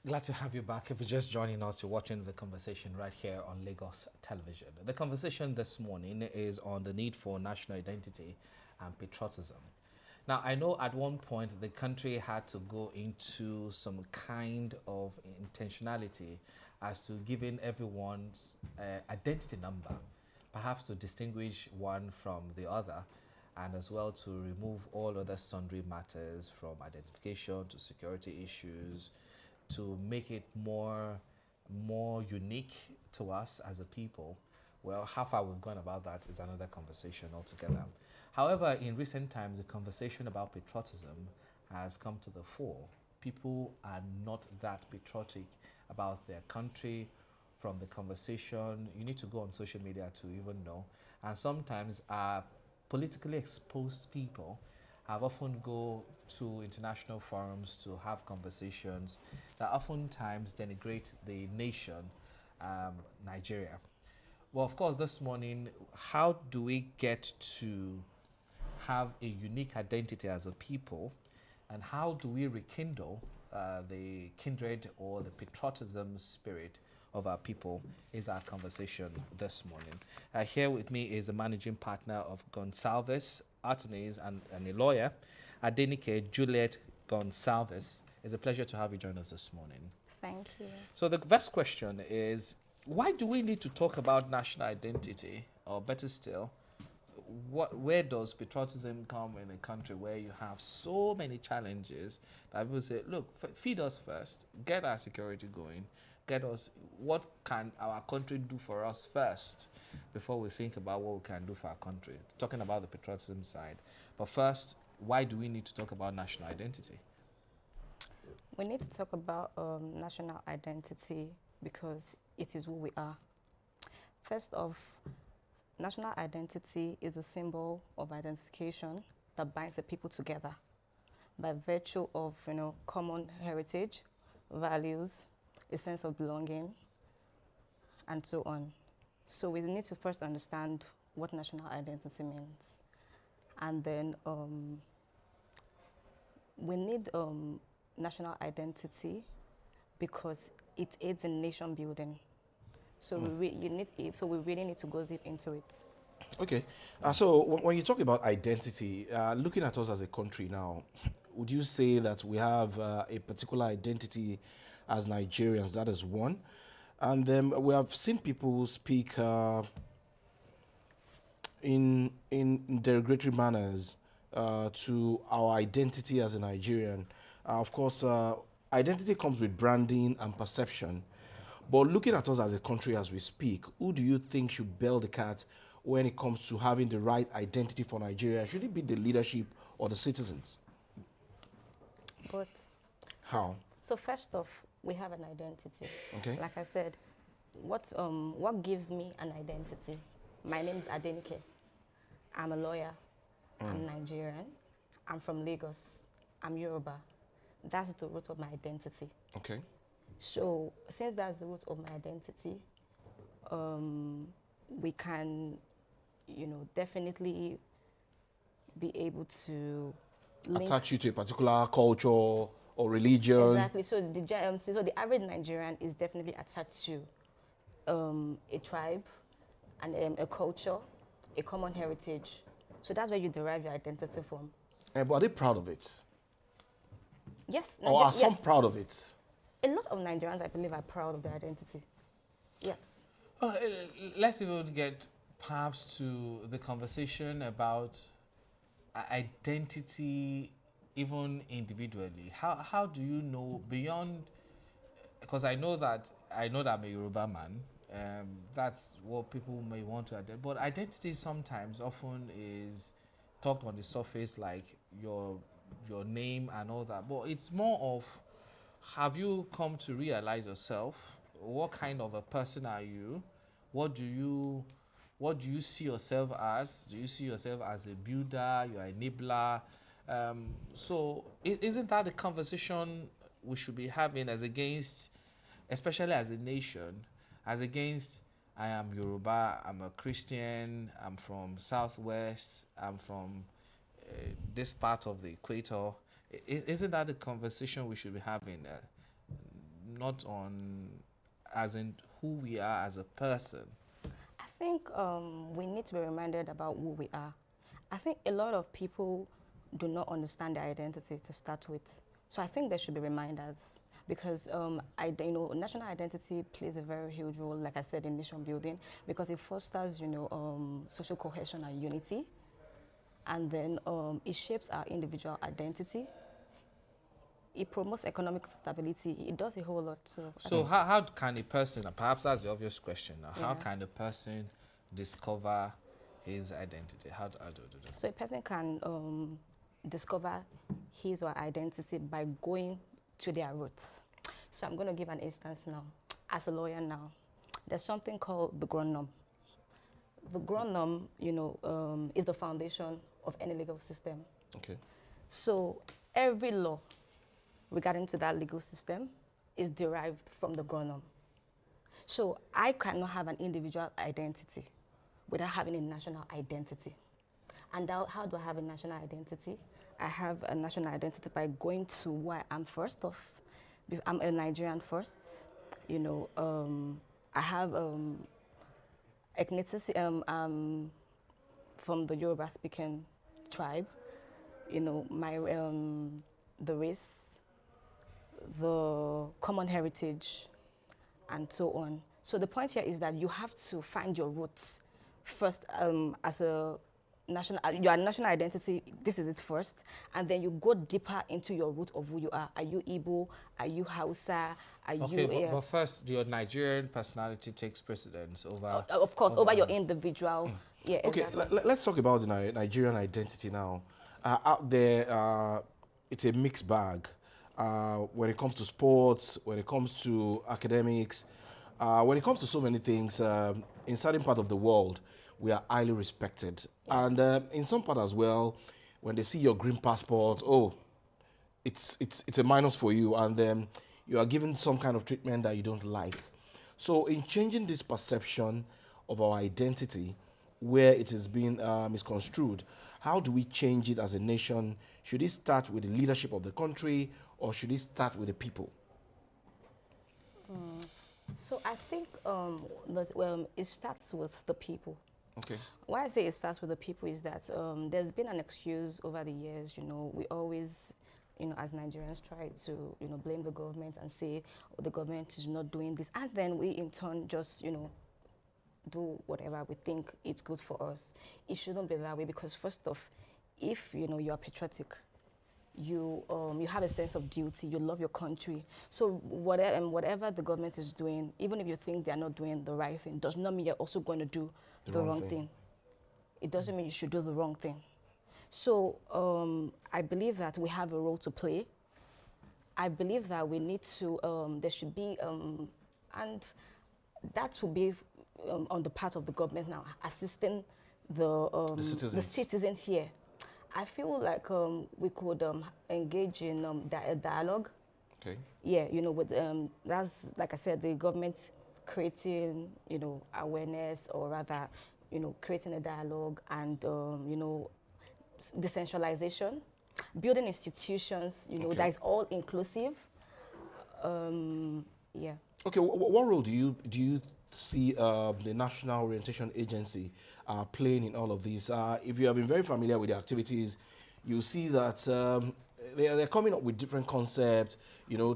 Glad to have you back. If you're just joining us, you're watching the conversation right here on Lagos Television. The conversation this morning is on the need for national identity and patriotism. Now, I know at one point the country had to go into some kind of intentionality as to giving everyone's identity number, perhaps to distinguish one from the other, and as well to remove all other sundry matters from identification to security issues to make it more unique to us as a people. Well, how far we've gone about that is another conversation altogether. However, in recent times, the conversation about patriotism has come to the fore. People are not that patriotic about their country. From the conversation, you need to go on social media to even know. And sometimes politically exposed people have often go to international forums to have conversations that oftentimes denigrate the nation, Nigeria. Well, of course, this morning, how do we get to have a unique identity as a people, and how do we rekindle the kindred or the patriotism spirit of our people is our conversation this morning. Here with me is the managing partner of Gonsalves Attorneys and a lawyer, Adenike Juliet Gonsalves. It's a pleasure to have you join us this morning. Thank you. So the first question is, why do we need to talk about national identity, or better still, where does patriotism come in a country where you have so many challenges that people say, look, feed us first, get our security going, get us, what can our country do for us first before we think about what we can do for our country? Talking about the patriotism side. But first, why do we need to talk about national identity? We need to talk about national identity because it is who we are. First off, national identity is a symbol of identification that binds the people together by virtue of, common heritage, values, a sense of belonging, and so on. So we need to first understand what national identity means. And then we need national identity because it aids in nation building. So we really need to go deep into it. Okay, so when you talk about identity, looking at us as a country now, would you say that we have a particular identity as Nigerians? That is one. And then we have seen people speak in derogatory manners to our identity as a Nigerian. Of course, identity comes with branding and perception. But looking at us as a country as we speak, who do you think should bail the cat when it comes to having the right identity for Nigeria? Should it be the leadership or the citizens? But How? so first off, we have an identity. Okay. Like I said, what gives me an identity? My name is Adenike. I'm a lawyer. I'm Nigerian. I'm from Lagos. I'm Yoruba. That's the root of my identity. Okay. So since that's the root of my identity, we can, definitely be able to link. Attach you to a particular culture or religion. Exactly. So the average Nigerian is definitely attached to a tribe and a culture, a common heritage. So that's where you derive your identity from. But are they proud of it? Yes. Or are some yes. proud of it? A lot of Nigerians, I believe, are proud of their identity. Yes. Let's even get perhaps to the conversation about identity, even individually. How do you know beyond? Because I know that I'm a Yoruba man. That's what people may want to identify. But identity sometimes, often, is talked on the surface, like your name and all that. But it's more of, have you come to realize yourself? What kind of a person are you? What do you see yourself as? Do you see yourself as a builder? You're an enabler? So isn't that the conversation we should be having, as against, especially as a nation, as against, I am Yoruba, I'm a Christian, I'm from Southwest, I'm from this part of the equator. Isn't that the conversation we should be having? not on, as in who we are as a person? I think we need to be reminded about who we are. I think a lot of people do not understand their identity to start with. So I think there should be reminders because national identity plays a very huge role, like I said, in nation building because it fosters, social cohesion and unity. And then it shapes our individual identity. It promotes economic stability. It does a whole lot. So how can a person, perhaps that's the obvious question now, how Yeah. can a person discover his identity? How do that? So a person can discover his or her identity by going to their roots. So I'm going to give an instance now. As a lawyer now, there's something called the ground norm. The ground norm, is the foundation of any legal system. Okay. So every law regarding to that legal system is derived from the ground norm. So I cannot have an individual identity without having a national identity. And how do I have a national identity? I have a national identity by going to who I am first off. I'm a Nigerian first. I have ethnicity from the Yoruba speaking tribe. My the race, the common heritage, and so on. So the point here is that you have to find your roots first as a your national identity. This is it first, and then you go deeper into your root of who you are. Are you Igbo? Are you Hausa? Are Okay, you? but first, your Nigerian personality takes precedence over. Of course, over your individual. Yeah. Okay, Exactly. let's talk about the Nigerian identity now. Out there, it's a mixed bag. When it comes to sports, when it comes to academics, when it comes to so many things, in certain part of the world, we are highly respected. Yeah. And in some part as well, when they see your green passport, oh, it's a minus for you, and you are given some kind of treatment that you don't like. So in changing this perception of our identity, where it is being misconstrued, how do we change it as a nation? Should it start with the leadership of the country, or should it start with the people? So I think it starts with the people. Okay. Why I say it starts with the people is that there's been an excuse over the years. We always, as Nigerians, try to, blame the government and say, oh, the government is not doing this, and then we in turn just, do whatever we think it's good for us. It shouldn't be that way because first off, if you are patriotic, you have a sense of duty, you love your country. So whatever the government is doing, even if you think they are not doing the right thing, does not mean you're also going to do the wrong thing. It doesn't mean you should do the wrong thing. So I believe that we have a role to play. I believe that we need to, there should be, and that will be on the part of the government now, assisting the citizens here. I feel like we could engage in a dialogue. Okay. Yeah, with that's like I said, the government creating awareness, or rather, creating a dialogue and decentralization, building institutions, Okay. that is all inclusive. Yeah. Okay. What role do you see the National Orientation Agency playing in all of this? If you have been very familiar with the activities, you see that they're coming up with different concepts,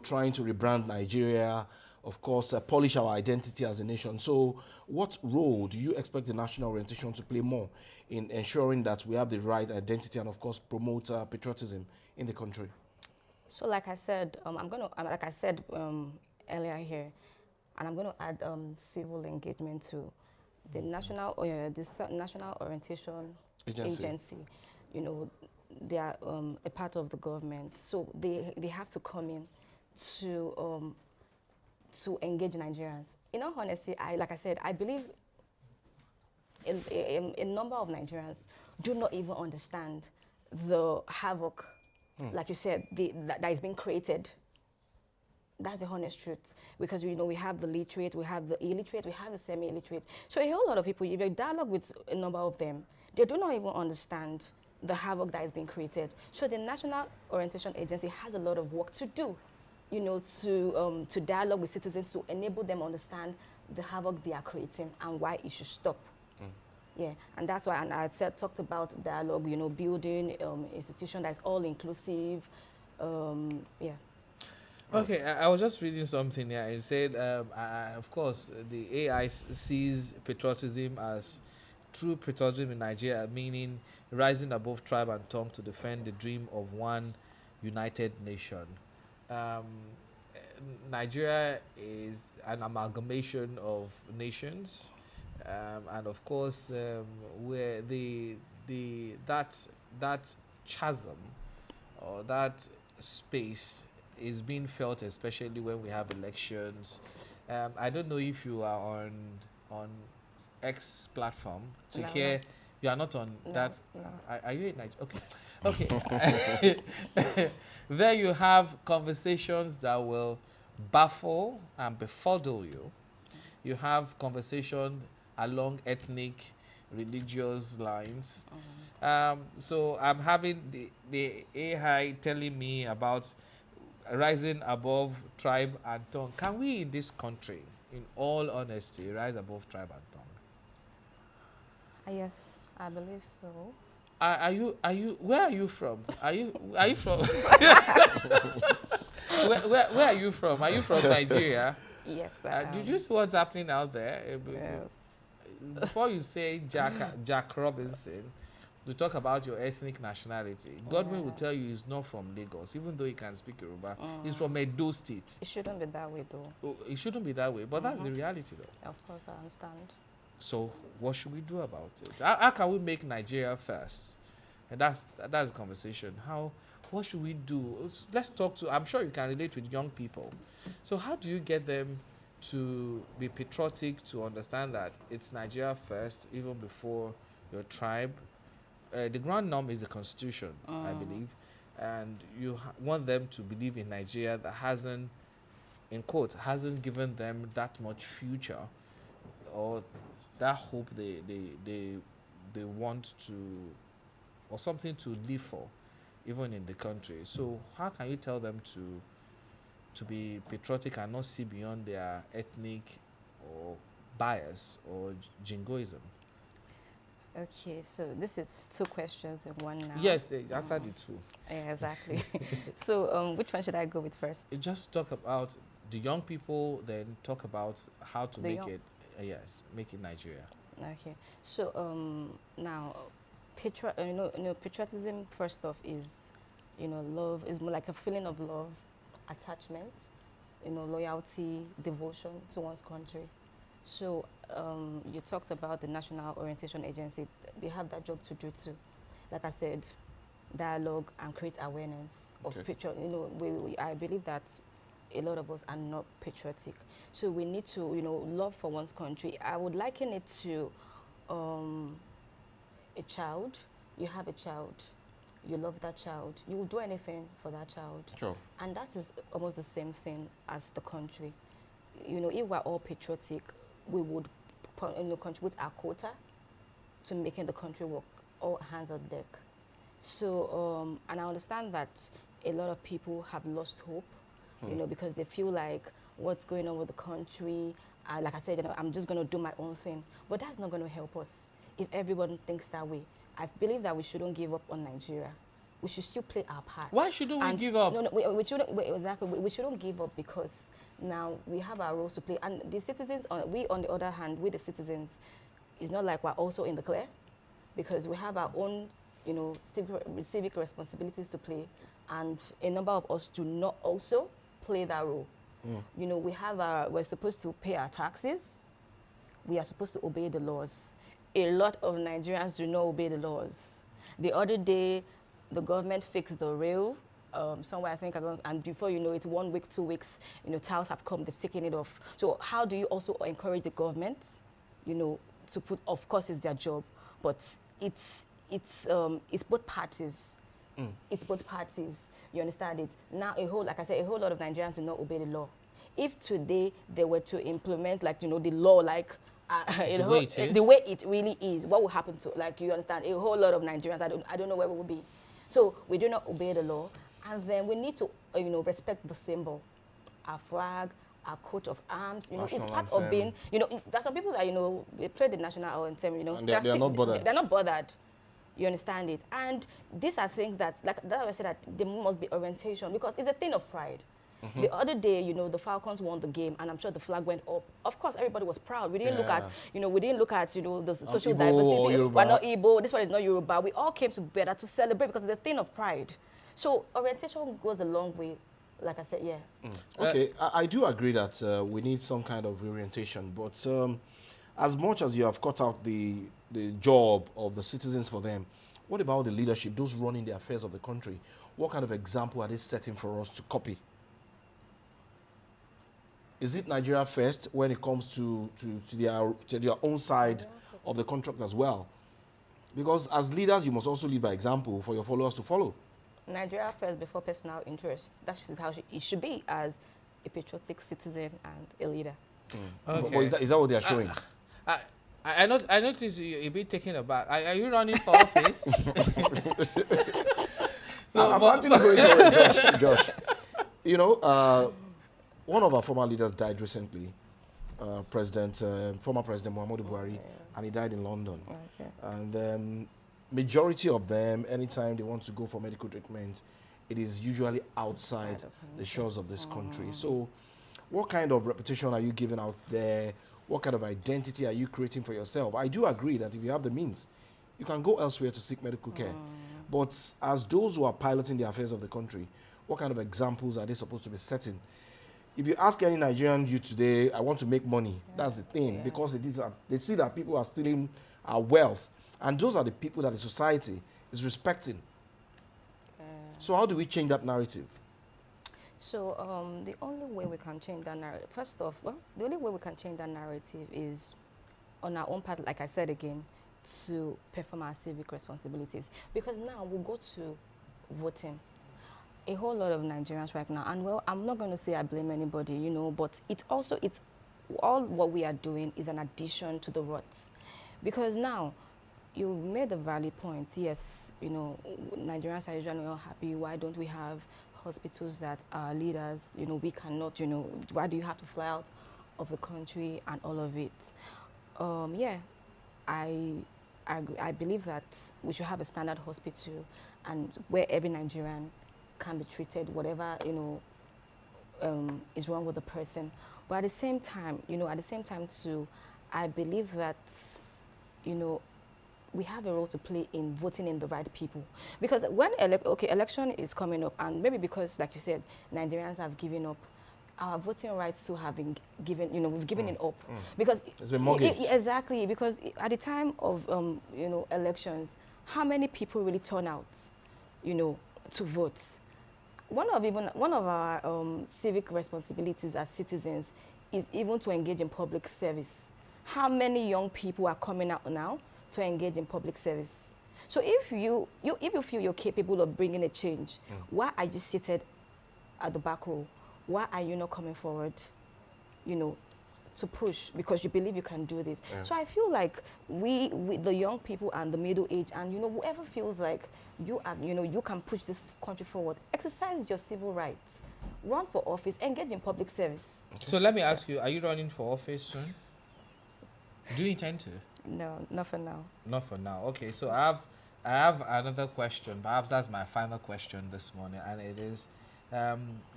trying to rebrand Nigeria, of course, polish our identity as a nation. So what role do you expect the National Orientation to play more in ensuring that we have the right identity and, of course, promote patriotism in the country? So like I said, earlier here, and I'm going to add civil engagement to the National Orientation Agency. They are a part of the government, so they have to come in to engage Nigerians. In all honesty, I believe a number of Nigerians do not even understand the havoc, like you said, that is being created. That's the honest truth. Because, we have the literate, we have the illiterate, we have the semi-illiterate. So a whole lot of people, if you dialogue with a number of them, they do not even understand the havoc that is being created. So the National Orientation Agency has a lot of work to do. to dialogue with citizens to enable them understand the havoc they are creating and why it should stop. Yeah, and that's why, and I talked about dialogue, building institution that's all inclusive. Yeah. Okay, I was just reading something here. It said, of course, the AI sees patriotism as true patriotism in Nigeria, meaning rising above tribe and tongue to defend the dream of one united nation. Um, Nigeria is an amalgamation of nations, and of course, where that chasm or that space is being felt, especially when we have elections. I don't know if you are on X platform to No, hear. not. You are not on No, that. no. Are you in Nigeria? Okay, okay. There you have conversations that will baffle and befuddle you. You have conversation along ethnic, religious lines. So I'm having the AI telling me about rising above tribe and tongue. Can we in this country, in all honesty, rise above tribe and tongue? Yes, I believe so. Where are you from? Are you from where are you from? Are you from Nigeria? Yes, I Did am. you see what's happening out there? Yes. Before you say Jack Robinson, we talk about your ethnic nationality. Godwin will tell you he's not from Lagos, even though he can speak Yoruba. He's from Edo State. It shouldn't be that way, though. Oh, it shouldn't be that way, but that's the reality, though. Of course, I understand. So what should we do about it? How can we make Nigeria first? And that's the conversation. What should we do? Let's talk to. I'm sure you can relate with young people. So how do you get them to be patriotic, to understand that it's Nigeria first, even before your tribe? The ground norm is the constitution, I believe, and you want them to believe in Nigeria that hasn't, in quote, hasn't given them that much future or that hope they want to, or something to live for, even in the country. So how can you tell them to be patriotic and not see beyond their ethnic or bias or jingoism? Okay, so this is two questions in one now. Yes, answer the two. Yeah, exactly. So which one should I go with first? You just talk about the young people, then talk about how to The make young- it, make it Nigeria. Okay, so now, patriotism first off is, love is more like a feeling of love, attachment, loyalty, devotion to one's country. So you talked about the National Orientation Agency. They have that job to do too. Like I said, dialogue and create awareness of I believe that a lot of us are not patriotic. So we need to, love for one's country. I would liken it to a child. You have a child. You love that child. You will do anything for that child. Sure. And that is almost the same thing as the country. If we're all patriotic, we would contribute our quota to making the country work, all hands on deck. So, and I understand that a lot of people have lost hope, because they feel like what's going on with the country, like I said, I'm just going to do my own thing. But that's not going to help us if everyone thinks that way. I believe that we shouldn't give up on Nigeria. We should still play our part. Why shouldn't we give up? No, we shouldn't. Exactly, we shouldn't give up because now we have our roles to play, and the citizens. On the other hand, we the citizens, it's not like we're also in the clear, because we have our own, civic responsibilities to play, and a number of us do not also play that role. We're supposed to pay our taxes. We are supposed to obey the laws. A lot of Nigerians do not obey the laws. The other day, the government fixed the rail somewhere, I think, and before you know it, 1 week, 2 weeks, tiles have come, they've taken it off. So how do you also encourage the government, to put, of course it's their job, but it's both parties. It's both parties. You understand it? Now, like I said, a whole lot of Nigerians do not obey the law. If today they were to implement, the law, the way it really is, what will happen to, you understand, a whole lot of Nigerians, I don't know where we will be. So we do not obey the law, and then we need to, respect the symbol. our flag, our coat of arms. You know, it's National part anthem. of being. You know, there's some people that, you know, they play the national anthem. You know, And they're not bothered. They're not bothered. You understand it? And these are things that, like that I said, that there must be orientation because it's a thing of pride. The other day, you know, the Falcons won the game, and I'm sure the flag went up. Of course, everybody was proud. We didn't look at, you know, the social Igbo or diversity. Yoruba. We're not Igbo. This one is not Yoruba. We all came together to celebrate because it's a thing of pride. So orientation goes a long way. Like I said, yeah. Okay, I do agree that we need some kind of orientation, but as much as you have cut out the job of the citizens for them, what about the leadership, those running the affairs of the country? What kind of example are they setting for us to copy? Is it Nigeria first when it comes to their own side of the contract as well? Because as leaders, you must also lead by example for your followers to follow. Nigeria first before personal interests. That is how it should be as a patriotic citizen and a leader. But is that what they are showing? I noticed you're a bit taken aback. Are you running for office? I'm actually going sorry, Josh. You know, one of our former leaders died recently, former President Muhammadu Buhari, and he died in London. Okay. And majority of them, anytime they want to go for medical treatment, it is usually outside the shores of this country. So what kind of reputation are you giving out there? What kind of identity are you creating for yourself? I do agree that if you have the means, you can go elsewhere to seek medical care. But as those who are piloting the affairs of the country, what kind of examples are they supposed to be setting? If you ask any Nigerian youth today, I want to make money, that's the thing, because they see that people are stealing our wealth, and those are the people that the society is respecting. So how do we change that narrative? So the only way we can change that narrative, first off, the only way we can change that narrative is on our own part, like I said again, to perform our civic responsibilities. Because now we'll go to voting. A whole lot of Nigerians right now, and well, I'm not going to say I blame anybody, you know, but it's all what we are doing is an addition to the ruts. Because now, you made a valid point. Yes, you know, Nigerians are usually not happy. Why don't we have hospitals that are leaders? You know, we cannot, you know, why do you have to fly out of the country and all of it? Yeah, I believe that we should have a standard hospital and where every Nigerian can be treated, whatever, you know, is wrong with the person. But at the same time, you know, too, I believe that, you know, we have a role to play in voting in the right people. Because when election is coming up, and maybe because, like you said, Nigerians have given up, our voting rights too have been given, you know, we've given it up. Because it's been mortgaged. Exactly, because at the time of, you know, elections, how many people really turn out, you know, to vote? One of our civic responsibilities as citizens is even to engage in public service. How many young people are coming out now to engage in public service? So if you feel you're capable of bringing a change, why are you seated at the back row? Why are you not coming forward, you know, to push because you believe you can do this? So I feel like we the young people and the middle age, and you know, whoever feels like you are, you know, you can push this country forward, exercise your civil rights, run for office, engage in public service. So let me ask you, are you running for office soon? Do you intend to? No, not for now. Not for now. Okay, so I have another question. Perhaps that's my final question this morning, and it is,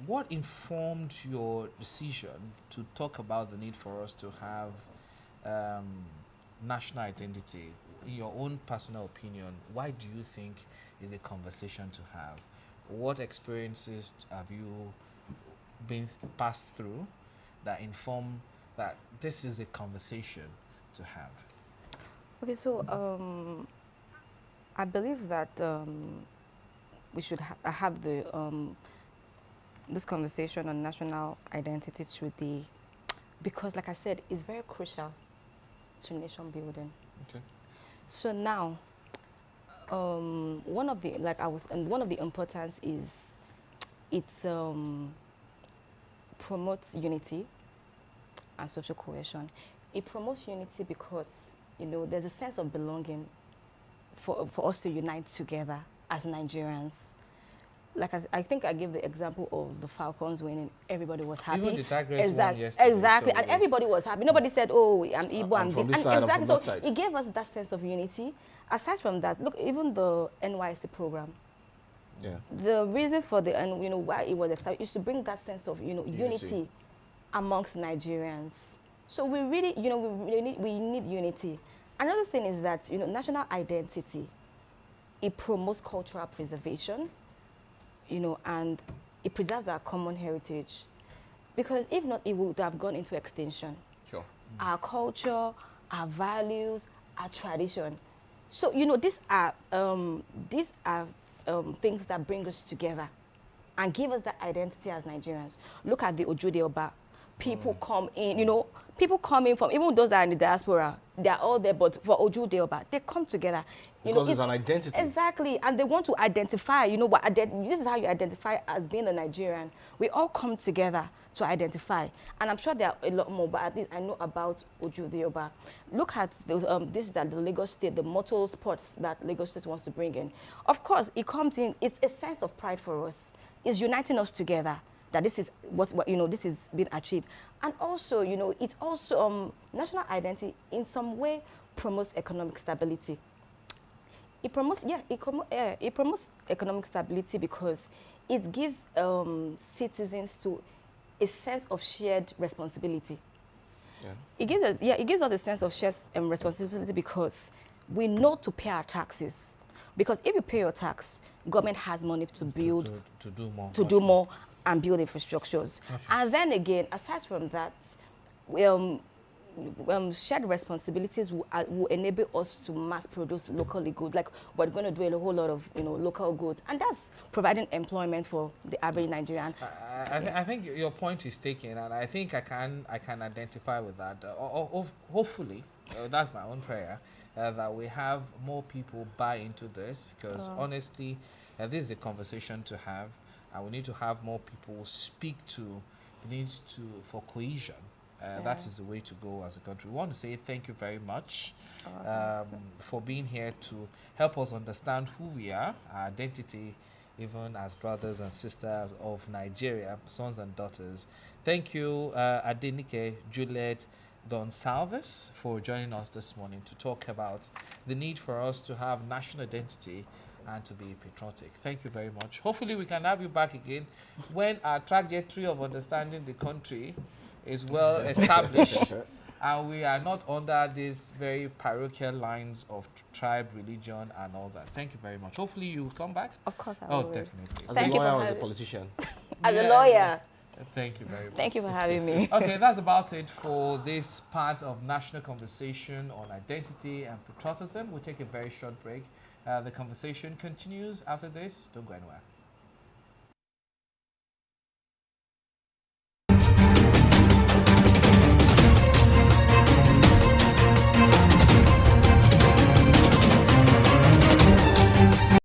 what informed your decision to talk about the need for us to have national identity? In your own personal opinion, why do you think is a conversation to have? What experiences have you been passed through that inform that this is a conversation to have? Okay, so I believe that we should have the this conversation on national identity today, because, like I said, it's very crucial to nation building. Okay. So now, one of the importance is it promotes unity and social cohesion. It promotes unity because, you know, there's a sense of belonging for us to unite together as Nigerians. like I think I gave the example of the Falcons winning. Everybody was happy. Even the Tigers won yesterday. Exactly, So and everybody was happy. Nobody said, "Oh, I'm Igbo, I'm I'm from this." this And side, I'm exactly, from so that side. it gave us that sense of unity. Aside from that, look, even the NYC program. Yeah. The reason for the, and you know, why it was established is to bring that sense of, you know, unity amongst Nigerians. So we really, you know, we need unity. Another thing is that, you know, national identity, it promotes cultural preservation, you know, and it preserves our common heritage. Because if not, it would have gone into extinction. Sure. Our culture, our values, our tradition. So, you know, these are things that bring us together and give us that identity as Nigerians. Look at the Ojude Oba. People come in, you know, people come in from, even those that are in the diaspora, they're all there, but for Ojude Oba, they come together. You Because know, it's an identity. Exactly, and they want to identify, you know, what this is how you identify as being a Nigerian. We all come together to identify, and I'm sure there are a lot more, but at least I know about Ojude Oba. Look at this, that the Lagos State, the motor sports that Lagos State wants to bring in. Of course, it comes in, it's a sense of pride for us. It's uniting us together, that this is what you know, this is being achieved. And also, you know, it also, national identity in some way promotes economic stability. It promotes, it promotes economic stability because it gives citizens to a sense of shared responsibility. Yeah. It gives us a sense of shared responsibility because we know to pay our taxes. Because if you pay your tax, government has money to build, to do more. to do more and build infrastructures. Okay. And then again, aside from that, shared responsibilities will enable us to mass produce locally goods. Like we're going to do a whole lot of, you know, local goods, and that's providing employment for the average Nigerian. I think your point is taken, and I think I can identify with that. Hopefully, that's my own prayer, that we have more people buy into this, because honestly, this is a conversation to have, and we need to have more people speak to the needs for cohesion. That is the way to go as a country. We want to say thank you very much for being here to help us understand who we are, our identity, even as brothers and sisters of Nigeria, sons and daughters. Thank you, Adenike Juliet Gonsalves, for joining us this morning to talk about the need for us to have national identity and to be patriotic. Thank you very much. Hopefully we can have you back again when our trajectory of understanding the country is well established and we are not under these very parochial lines of tribe, religion, and all that. Thank you very much. Hopefully you will come back. Of course I will. will. Oh, definitely. As a lawyer or as a politician? As a lawyer. Thank you very much. Thank you for having me. Okay, that's about it for this part of National Conversation on Identity and Patriotism. We'll take a very short break. The conversation continues after this. Don't go anywhere.